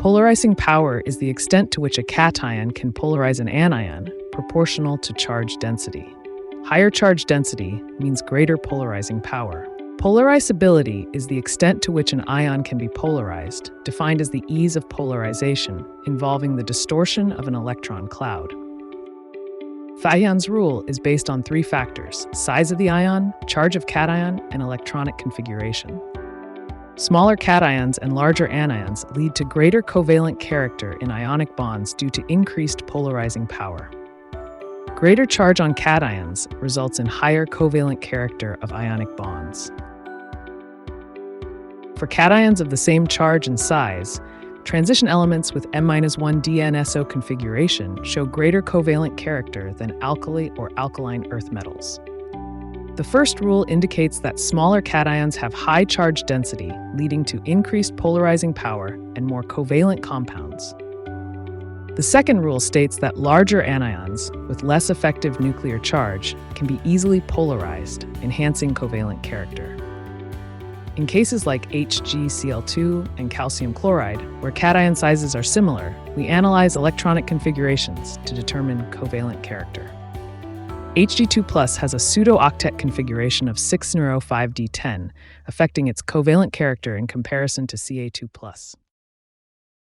Polarizing power is the extent to which a cation can polarize an anion, proportional to charge density. Higher charge density means greater polarizing power. Polarizability is the extent to which an ion can be polarized, defined as the ease of polarization, involving the distortion of an electron cloud. Fajan's rule is based on three factors: size of the ion, charge of cation, and electronic configuration. Smaller cations and larger anions lead to greater covalent character in ionic bonds due to increased polarizing power. Greater charge on cations results in higher covalent character of ionic bonds. For cations of the same charge and size, transition elements with M-1 DNSO configuration show greater covalent character than alkali or alkaline earth metals. The first rule indicates that smaller cations have high charge density, leading to increased polarizing power and more covalent compounds. The second rule states that larger anions, with less effective nuclear charge, can be easily polarized, enhancing covalent character. In cases like HgCl2 and calcium chloride, where cation sizes are similar, we analyze electronic configurations to determine covalent character. Hg2+ has a pseudo-octet configuration of 6 5D10, affecting its covalent character in comparison to Ca2+.